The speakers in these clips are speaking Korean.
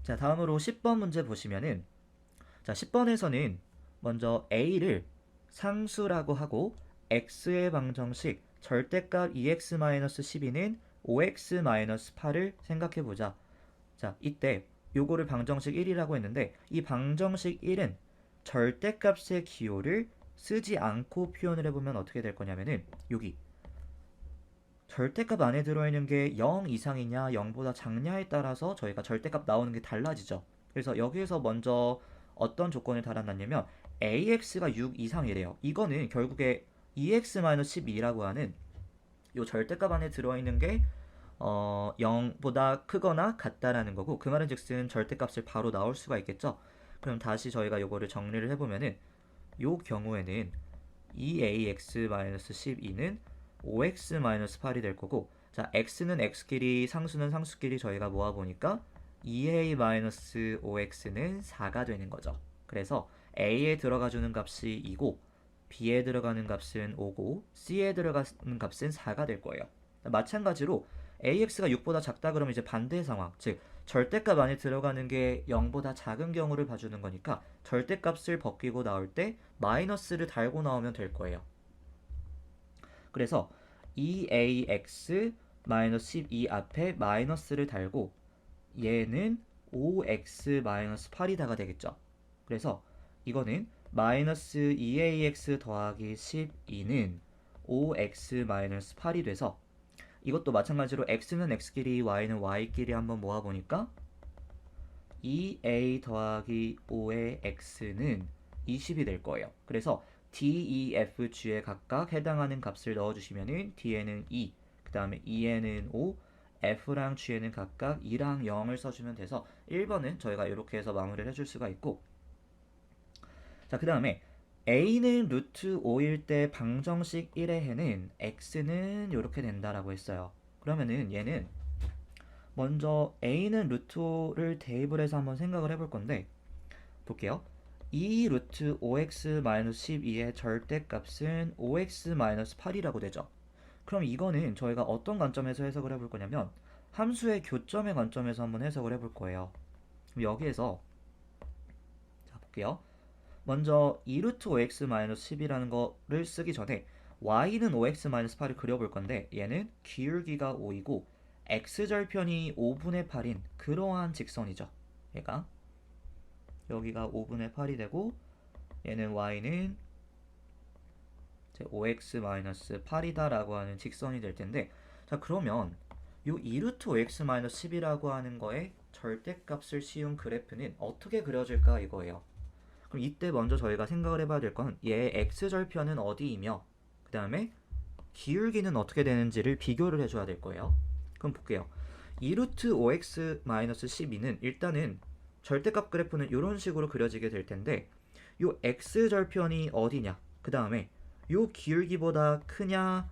자, 다음으로 10번 문제 보시면은, 자, 10번에서는 먼저 a를 상수라고 하고 x의 방정식 절대값 2x-12는 5x-8을 생각해보자. 자, 이때 요거를 방정식 1이라고 했는데 이 방정식 1은 절대값의 기호를 쓰지 않고 표현을 해보면 어떻게 될 거냐면은 여기 절대값 안에 들어있는 게 0 이상이냐 0보다 작냐에 따라서 저희가 절대값 나오는 게 달라지죠. 그래서 여기에서 먼저 어떤 조건을 달아놨냐면 AX가 6 이상이래요. 이거는 결국에 2x-12라고 하는 요 절대값 안에 들어있는 게 0보다 크거나 같다라는 거고, 그 말은 즉슨 절대값을 바로 나올 수가 있겠죠. 그럼 다시 저희가 요거를 정리를 해보면은 요 경우에는 2ax-12는 5x-8이 될 거고, 자, x는 x끼리 상수는 상수끼리 저희가 모아보니까 2a-5x는 4가 되는 거죠. 그래서 a에 들어가주는 값이 2고 b에 들어가는 값은 5고 c에 들어가는 값은 4가 될 거예요. 마찬가지로 ax가 6보다 작다 그러면 이제 반대 상황, 즉 절대값 안에 들어가는 게 0보다 작은 경우를 봐주는 거니까 절대값을 벗기고 나올 때 마이너스를 달고 나오면 될 거예요. 그래서 2ax-12 앞에 마이너스를 달고 얘는 5x-8이다가 되겠죠. 그래서 이거는 마이너스 2ax 더하기 12는 5x-8이 돼서, 이것도 마찬가지로 x는 x끼리 y는 y끼리 한번 모아보니까 2a 더하기 5의 x는 20이 될 거예요. 그래서 D, E, F, G에 각각 해당하는 값을 넣어주시면은 D에는 2, 그 다음에 E에는 5, F랑 G에는 각각 2랑 0을 써주면 돼서 1번은 저희가 이렇게 해서 마무리를 해줄 수가 있고, 자, 그 다음에 A는 루트 5일 때 방정식 1의 해는 X는 이렇게 된다라고 했어요. 그러면은 얘는 먼저 A는 루트 5를 대입을 해서 한번 생각을 해볼 건데, 볼게요. 2 루트 5x-12의 절대값은 5x-8이라고 되죠. 그럼 이거는 저희가 어떤 관점에서 해석을 해볼 거냐면 함수의 교점의 관점에서 한번 해석을 해볼 거예요. 그럼 여기에서 자, 볼게요. 먼저 2 루트 5x-10이라는 거를 쓰기 전에 y는 5x-8을 그려볼 건데 얘는 기울기가 5이고 x절편이 5분의 8인 그러한 직선이죠. 얘가 여기가 5분의 8이 되고 얘는 y는 5x-8이다 라고 하는 직선이 될 텐데, 자, 그러면 요 2루트 5x-10이라고 하는 거에 절대값을 씌운 그래프는 어떻게 그려질까 이거예요. 그럼 이때 먼저 저희가 생각을 해봐야 될 건 얘의 x절편은 어디이며 그 다음에 기울기는 어떻게 되는지를 비교를 해줘야 될 거예요. 그럼 볼게요. 2루트 5x-12는 일단은 절대값 그래프는 이런 식으로 그려지게 될 텐데 요 x절편이 어디냐, 그 다음에 요 기울기보다 크냐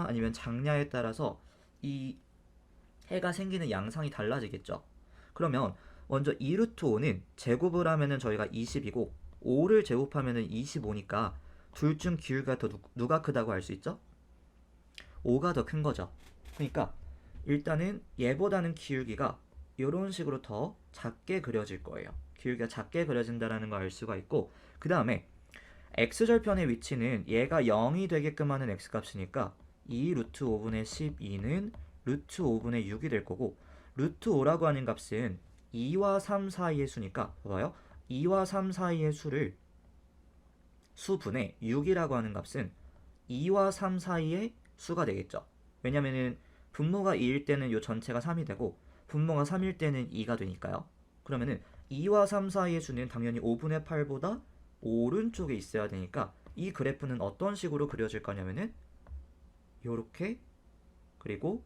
아니면 작냐에 따라서 이 해가 생기는 양상이 달라지겠죠. 그러면 먼저 2루트 5는 제곱을 하면은 저희가 20이고 5를 제곱하면은 25니까 둘 중 기울기가 더 누가 크다고 할 수 있죠? 5가 더 큰 거죠. 그러니까 일단은 얘보다는 기울기가 이런 식으로 더 작게 그려질 거예요. 기울기가 작게 그려진다는 걸 알 수가 있고, 그 다음에 x절편의 위치는 얘가 0이 되게끔 하는 x값이니까 2 루트 5분의 12는 루트 5분의 6이 될 거고, 루트 5라고 하는 값은 2와 3 사이의 수니까 봐봐요. 2와 3 사이의 수를 수분의 6이라고 하는 값은 2와 3 사이의 수가 되겠죠. 왜냐면은 분모가 2일 때는 요 전체가 3이 되고 분모가 3일 때는 2가 되니까요. 그러면은 2와 3 사이의 수는 당연히 5분의 8보다 오른쪽에 있어야 되니까 이 그래프는 어떤 식으로 그려질 거냐면은 요렇게, 그리고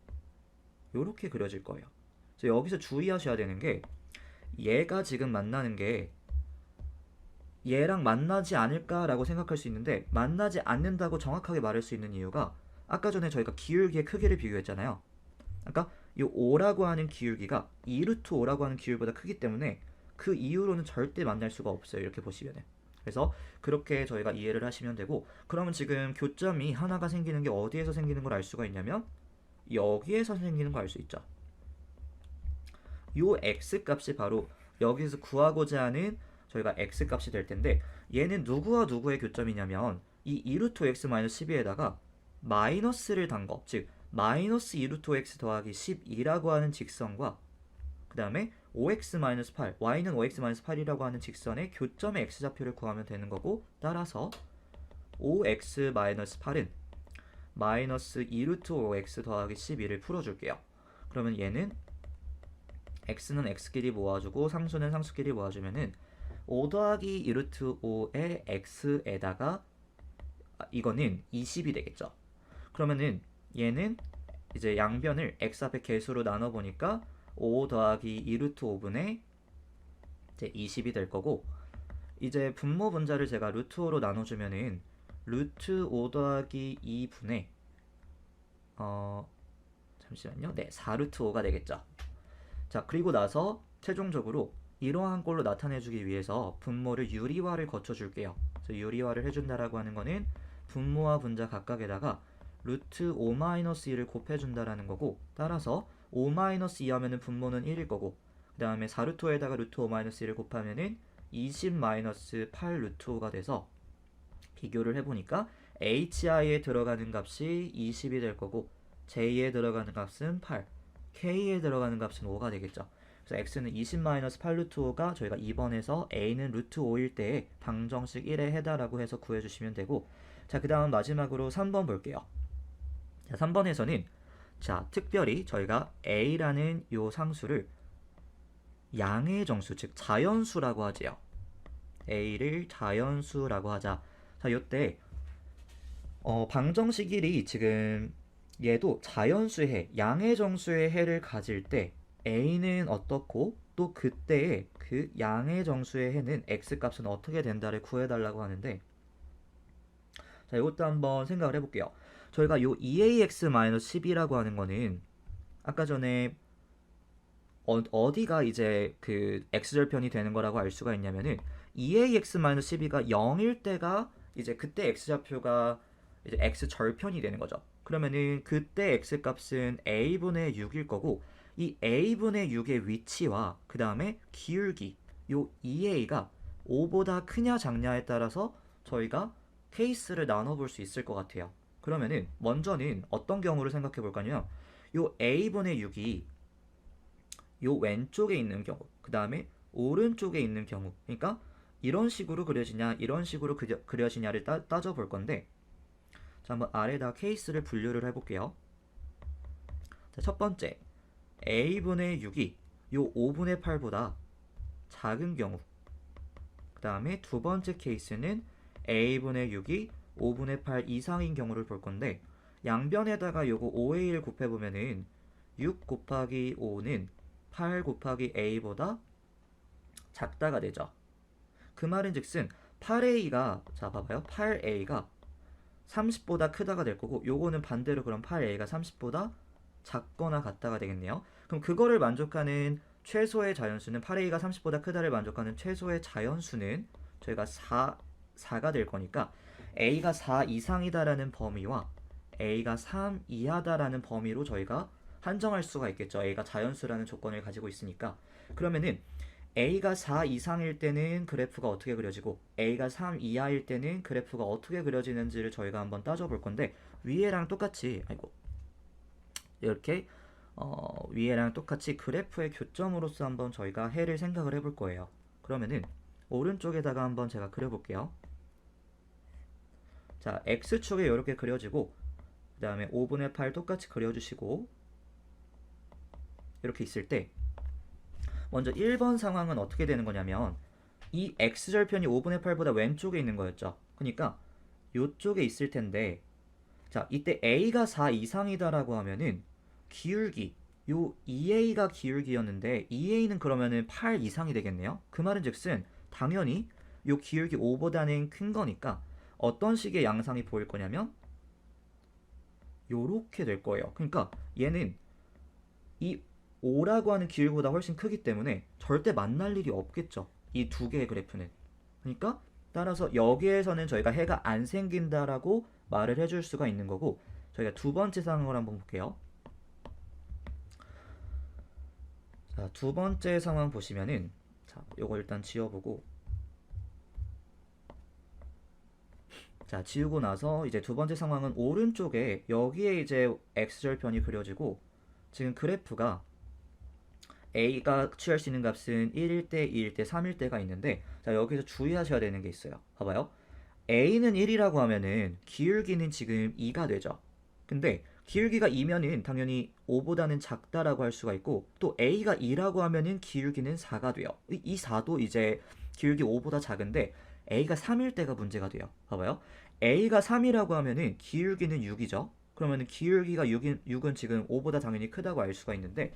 요렇게 그려질 거예요. 그래서 여기서 주의하셔야 되는 게 얘가 지금 만나는 게 얘랑 만나지 않을까라고 생각할 수 있는데 만나지 않는다고 정확하게 말할 수 있는 이유가 아까 전에 저희가 기울기의 크기를 비교했잖아요. 아까 이 5라고 하는 기울기가 2루트 5라고 하는 기울기보다 크기 때문에 그 이후로는 절대 만날 수가 없어요. 이렇게 보시면은. 그래서 그렇게 저희가 이해를 하시면 되고, 그러면 지금 교점이 하나가 생기는 게 어디에서 생기는 걸 알 수가 있냐면 여기에서 생기는 걸 알 수 있죠. 요 x값이 바로 여기서 구하고자 하는 저희가 x값이 될 텐데 얘는 누구와 누구의 교점이냐면 이 2루트 x-12에다가 마이너스를 단 거, 즉 마이너스 2루트 x 더하기 12라고 하는 직선과 그 다음에 5x-8, y는 5x-8이라고 하는 직선의 교점의 x좌표를 구하면 되는 거고, 따라서 5x-8은 마이너스 2루트 5x 더하기 12를 풀어줄게요. 그러면 얘는 x는 x끼리 모아주고 상수는 상수끼리 모아주면은 5 더하기 2루트 5의 x에다가 이거는 20이 되겠죠. 그러면은 얘는 이제 양변을 x 앞에 개수로 나눠보니까 5 더하기 2루트 5분의 이제 20이 될 거고, 이제 분모 분자를 제가 루트 5로 나눠주면은 루트 5 더하기 2분의 잠시만요. 네, 4루트 5가 되겠죠. 자, 그리고 나서 최종적으로 이러한 꼴로 나타내주기 위해서 분모를 유리화를 거쳐줄게요. 그래서 유리화를 해준다라고 하는 거는 분모와 분자 각각에다가 루트 5-2를 곱해준다라는 거고, 따라서 5-2 하면은 분모는 1일 거고, 그 다음에 4루트 5에다가 루트 5-1을 곱하면은 20-8 루트 5가 돼서 비교를 해보니까 hi에 들어가는 값이 20이 될 거고, j에 들어가는 값은 8, k에 들어가는 값은 5가 되겠죠. 그래서 x는 20-8 루트 5가 저희가 2번에서 a는 루트 5일 때에 방정식 1에 해다라고 해서 구해주시면 되고, 자, 그 다음 마지막으로 3번 볼게요. 자, 3번에서는 자, 특별히 저희가 a라는 요 상수를 양의 정수, 즉 자연수라고 하지요. a를 자연수라고 하자. 자, 요때 방정식 1이 지금 얘도 자연수의 해, 양의 정수의 해를 가질 때 a는 어떻고 또 그때의 그 양의 정수의 해는 x값은 어떻게 된다를 구해달라고 하는데, 자, 이것도 한번 생각을 해볼게요. 저희가 요 2ax-10이라고 하는 거는 아까 전에 어디가 이제 그 x절편이 되는 거라고 알 수가 있냐면은 2ax-12가 0일 때가 이제 그때 x좌표가 이제 x절편이 되는 거죠. 그러면은 그때 x값은 a분의 6일 거고, 이 a분의 6의 위치와 그 다음에 기울기 요 2a가 5보다 크냐 작냐에 따라서 저희가 케이스를 나눠볼 수 있을 것 같아요. 그러면은 먼저는 어떤 경우를 생각해 볼까요? 요 a분의 6이 요 왼쪽에 있는 경우, 그 다음에 오른쪽에 있는 경우, 그러니까 이런 식으로 그려지냐 이런 식으로 그려지냐를 따져볼 건데, 자, 한번 아래다 케이스를 분류를 해볼게요. 자, 첫 번째 a분의 6이 요 5분의 8보다 작은 경우, 그 다음에 두 번째 케이스는 a분의 6이 5분의 8 이상인 경우를 볼 건데, 양변에다가 요거 5의 1 곱해보면은 6 곱하기 5는 8 곱하기 a보다 작다가 되죠. 그 말은 즉슨 8a가, 자 봐봐요, 8a가 30보다 크다가 될 거고, 요거는 반대로 그럼 8a가 30보다 작거나 같다가 되겠네요. 그럼 그거를 만족하는 최소의 자연수는 8a가 30보다 크다를 만족하는 최소의 자연수는 저희가 4가 될 거니까 a가 4 이상이다라는 범위와 a가 3 이하다라는 범위로 저희가 한정할 수가 있겠죠. a가 자연수라는 조건을 가지고 있으니까. 그러면은 a가 4 이상일 때는 그래프가 어떻게 그려지고 a가 3 이하일 때는 그래프가 어떻게 그려지는지를 저희가 한번 따져볼 건데, 위에랑 똑같이 이렇게 위에랑 똑같이 그래프의 교점으로서 한번 저희가 해를 생각을 해볼 거예요. 그러면은 오른쪽에다가 한번 제가 그려볼게요. 자, x축에 이렇게 그려지고, 그 다음에 5분의 8 똑같이 그려주시고, 이렇게 있을 때 먼저 1번 상황은 어떻게 되는 거냐면, 이 x절편이 5분의 8보다 왼쪽에 있는 거였죠. 그러니까 이쪽에 있을 텐데, 자, 이때 a가 4 이상이다라고 하면은 기울기, 요 2a가 기울기였는데 2a는 그러면은 8 이상이 되겠네요. 그 말은 즉슨 당연히 요 기울기 5보다는 큰 거니까 어떤 식의 양상이 보일 거냐면 요렇게 될 거예요. 그러니까 얘는 이 5라고 하는 기울기보다 훨씬 크기 때문에 절대 만날 일이 없겠죠. 이 두 개의 그래프는. 그러니까 따라서 여기에서는 저희가 해가 안 생긴다라고 말을 해줄 수가 있는 거고, 저희가 두 번째 상황을 한번 볼게요. 자, 두 번째 상황 보시면은 자, 요거 일단 지워보고 자, 지우고 나서 이제 두 번째 상황은 오른쪽에 여기에 이제 x절편이 그려지고 지금 그래프가 a가 취할 수 있는 값은 1일 때, 2일 때, 3일 때가 있는데 자, 여기서 주의하셔야 되는 게 있어요. 봐봐요. a는 1이라고 하면은 기울기는 지금 2가 되죠. 근데 기울기가 2면은 당연히 5보다는 작다라고 할 수가 있고 또 a가 2라고 하면은 기울기는 4가 돼요. 이 4도 이제 기울기 5보다 작은데 a가 3일 때가 문제가 돼요. 봐봐요. a가 3이라고 하면은 기울기는 6이죠. 그러면은 기울기가 6은 지금 5보다 당연히 크다고 알 수가 있는데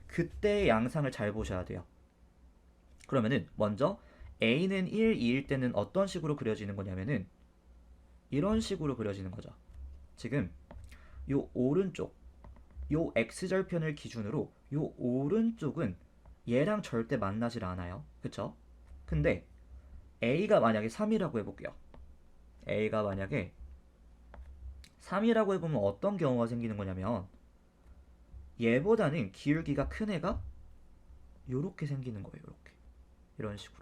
그때의 양상을 잘 보셔야 돼요. 그러면은 먼저 a는 1, 2일 때는 어떤 식으로 그려지는 거냐면은 이런 식으로 그려지는 거죠. 지금 요 오른쪽 요 x절편을 기준으로 요 오른쪽은 얘랑 절대 만나질 않아요. 그쵸? 근데 a가 만약에 3이라고 해볼게요. a가 만약에 3이라고 해보면 어떤 경우가 생기는 거냐면 얘보다는 기울기가 큰 애가 요렇게 생기는 거예요. 요렇게 이런 식으로.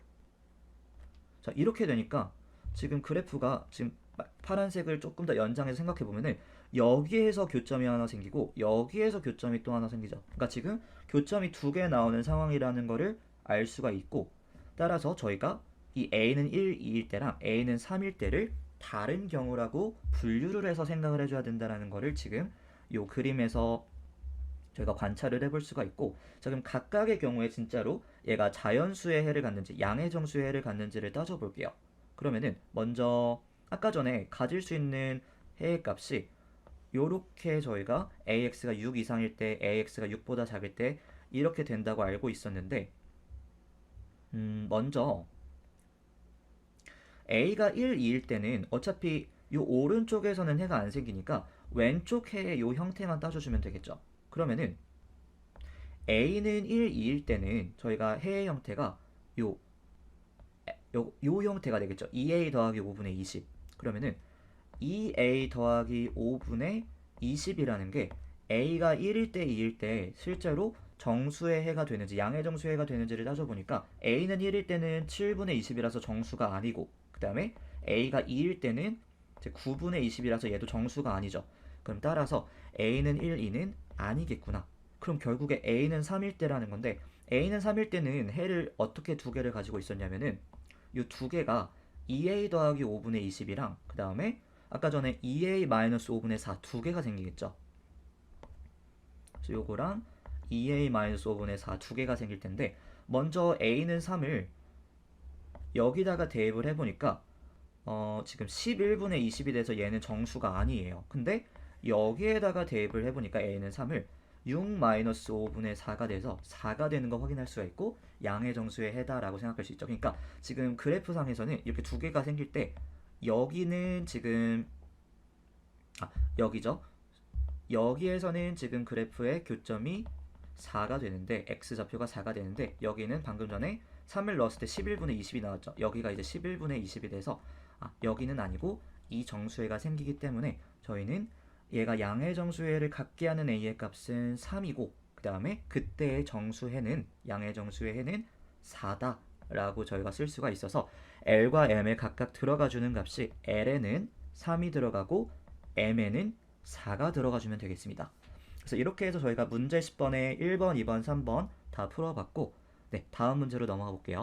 자, 이렇게 되니까 지금 그래프가 지금 파란색을 조금 더 연장해서 생각해 보면은 여기에서 교점이 하나 생기고 여기에서 교점이 또 하나 생기죠. 그러니까 지금 교점이 두 개 나오는 상황이라는 거를 알 수가 있고 따라서 저희가 이 a는 1, 2일 때랑 a는 3일 때를 다른 경우라고 분류를 해서 생각을 해줘야 된다는 거를 지금 요 그림에서 저희가 관찰을 해볼 수가 있고 지금 각각의 경우에 진짜로 얘가 자연수의 해를 갖는지 양의 정수의 해를 갖는지를 따져볼게요. 그러면은 먼저 아까 전에 가질 수 있는 해의 값이 요렇게 저희가 ax가 6 이상일 때 ax가 6보다 작을 때 이렇게 된다고 알고 있었는데 먼저 a가 1, 2일 때는 어차피 요 오른쪽에서는 해가 안 생기니까 왼쪽 해의 요 형태만 따져주면 되겠죠. 그러면은 a는 1, 2일 때는 저희가 해의 형태가 요, 요 형태가 되겠죠. 2a 더하기 5분의 20. 그러면은 2a 더하기 5분의 20이라는 게 a가 1일 때, 2일 때 실제로 정수의 해가 되는지 양의 정수의 해가 되는지를 따져보니까 a는 1일 때는 7분의 20이라서 정수가 아니고 그 다음에 a가 2일 때는 9분의 20이라서 얘도 정수가 아니죠. 그럼 따라서 a는 1, 2는 아니겠구나. 그럼 결국에 a는 3일 때라는 건데 a는 3일 때는 해를 어떻게 두 개를 가지고 있었냐면은 이 두 개가 2a 더하기 5분의 20이랑 그 다음에 아까 전에 2a-5분의 4 두 개가 생기겠죠. 그래서 요거랑 2a-5분의 4 두 개가 생길 텐데 먼저 a는 3을 여기다가 대입을 해보니까 지금 11분의 20이 돼서 얘는 정수가 아니에요. 근데 여기에다가 대입을 해보니까 a는 3을 6-5분의 4가 돼서 4가 되는 거 확인할 수가 있고 양의 정수의 해다라고 생각할 수 있죠. 그러니까 지금 그래프상에서는 이렇게 두 개가 생길 때 여기는 지금 여기죠. 여기에서는 지금 그래프의 교점이 4가 되는데 x좌표가 4가 되는데 여기는 방금 전에 3을 넣었을 때 11분의 20이 나왔죠. 여기가 이제 11분의 20이 돼서 여기는 아니고 이 정수해가 생기기 때문에 저희는 얘가 양의 정수해를 갖게 하는 a의 값은 3이고 그 다음에 그때의 정수해는 양의 정수의 해는 4다 라고 저희가 쓸 수가 있어서 L과 M에 각각 들어가주는 값이 L에는 3이 들어가고 M에는 4가 들어가주면 되겠습니다. 그래서 이렇게 해서 저희가 문제 10번에 1번, 2번, 3번 다 풀어봤고 네, 다음 문제로 넘어가 볼게요.